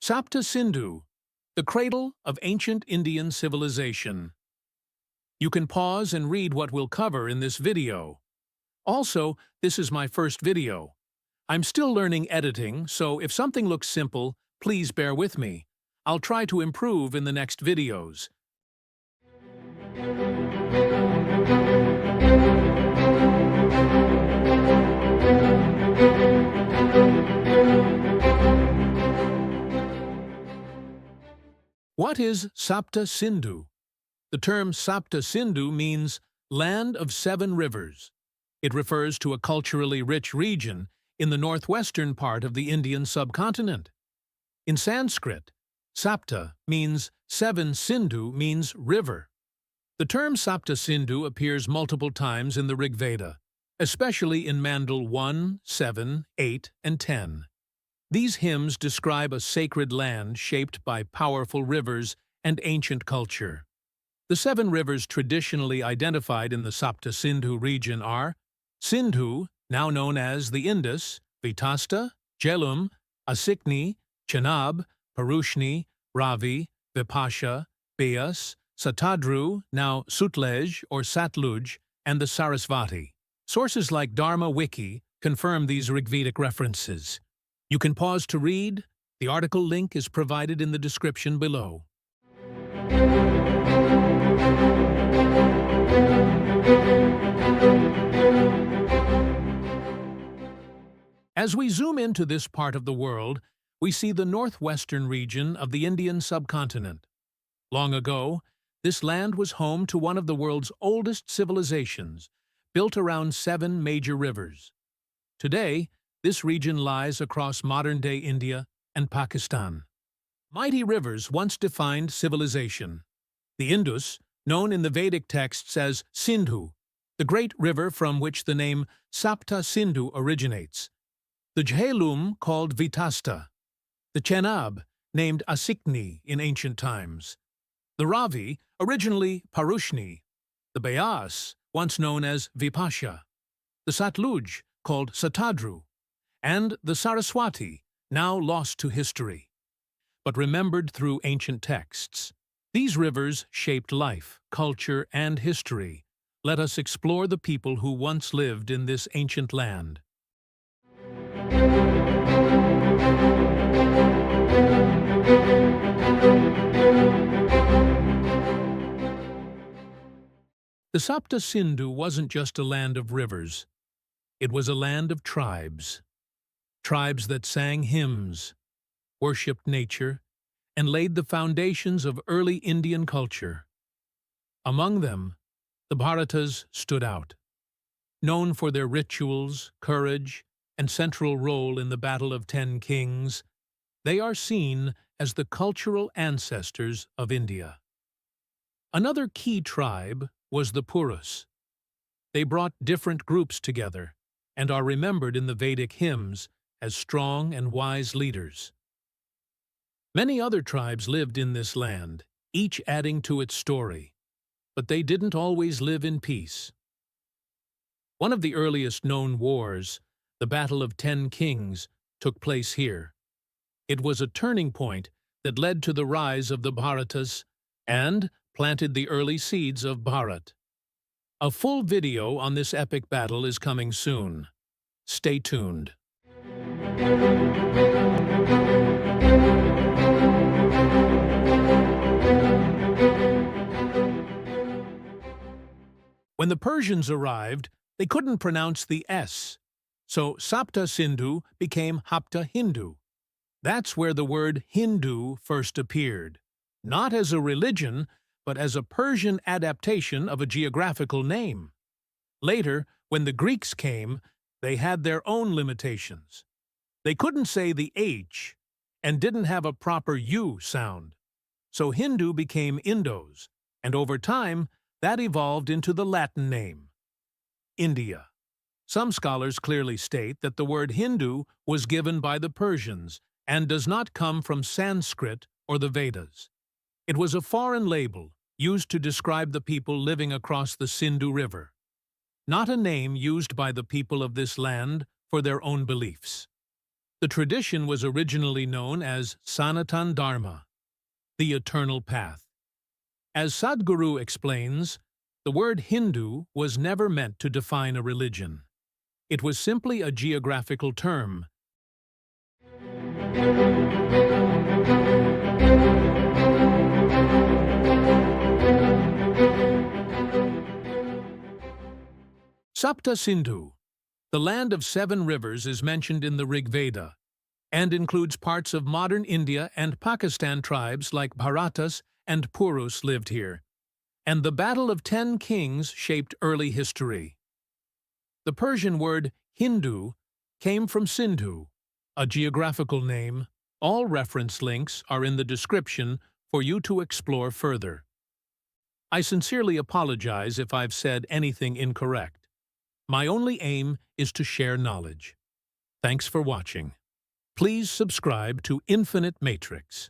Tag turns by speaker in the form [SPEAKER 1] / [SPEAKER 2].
[SPEAKER 1] Sapta Sindhu, the cradle of ancient Indian civilization. You can pause and read what we'll cover in this video. Also, this is my first video. I'm still learning editing, so if something looks simple, please bear with me. I'll try to improve in the next videos. What is Sapta Sindhu? The term Sapta Sindhu means land of seven rivers. It refers to a culturally rich region in the northwestern part of the Indian subcontinent. In Sanskrit, Sapta means seven, Sindhu means river. The term Sapta Sindhu appears multiple times in the Rigveda, especially in Mandal 1, 7, 8, and 10. These hymns describe a sacred land shaped by powerful rivers and ancient culture. The seven rivers traditionally identified in the Sapta Sindhu region are Sindhu, now known as the Indus, Vitasta, Jhelum, Asikni, Chenab, Parushni, Ravi, Vipasha, Beas, Satadru, now Sutlej or Satluj, and the Sarasvati. Sources like Dharma Wiki confirm these Rigvedic references. You can pause to read. The article link is provided in the description below. As we zoom into this part of the world, we see the northwestern region of the Indian subcontinent. Long ago, this land was home to one of the world's oldest civilizations, built around seven major rivers. Today, this region lies across modern-day India and Pakistan. Mighty rivers once defined civilization. The Indus, known in the Vedic texts as Sindhu, the great river from which the name Sapta Sindhu originates. The Jhelum, called Vitasta. The Chenab, named Asikni in ancient times. The Ravi, originally Parushni. The Beas, once known as Vipasha. The Satluj, called Satadru. And the Saraswati, now lost to history, but remembered through ancient texts. These rivers shaped life, culture, and history. Let us explore the people who once lived in this ancient land. The Sapta Sindhu wasn't just a land of rivers. It was a land of tribes. Tribes that sang hymns, worshipped nature, and laid the foundations of early Indian culture. Among them, the Bharatas stood out. Known for their rituals, courage, and central role in the Battle of 10 Kings, they are seen as the cultural ancestors of India. Another key tribe was the Purus. They brought different groups together and are remembered in the Vedic hymns as strong and wise leaders. Many other tribes lived in this land, each adding to its story, but they didn't always live in peace. One of the earliest known wars, the Battle of 10 Kings, took place here. It was a turning point that led to the rise of the Bharatas and planted the early seeds of Bharat. A full video on this epic battle is coming soon. Stay tuned. When the Persians arrived, they couldn't pronounce the S, so Sapta Sindhu became Hapta Hindu. That's where the word Hindu first appeared, not as a religion, but as a Persian adaptation of a geographical name. Later, when the Greeks came, they had their own limitations. They couldn't say the H and didn't have a proper U sound. So Hindu became Indos, and over time, that evolved into the Latin name, India. Some scholars clearly state that the word Hindu was given by the Persians and does not come from Sanskrit or the Vedas. It was a foreign label used to describe the people living across the Sindhu River, not a name used by the people of this land for their own beliefs. The tradition was originally known as Sanatan Dharma, the eternal path. As Sadhguru explains, the word Hindu was never meant to define a religion. It was simply a geographical term. Sapta Sindhu, the land of 7 rivers, is mentioned in the Rigveda and includes parts of modern India and Pakistan. Tribes like Bharatas and Purus lived here, and the Battle of 10 Kings shaped early history. The Persian word Hindu came from Sindhu, a geographical name. All reference links are in the description for you to explore further. I sincerely apologize if I've said anything incorrect. My only aim is to share knowledge. Thanks for watching. Please subscribe to Infinite Matrix.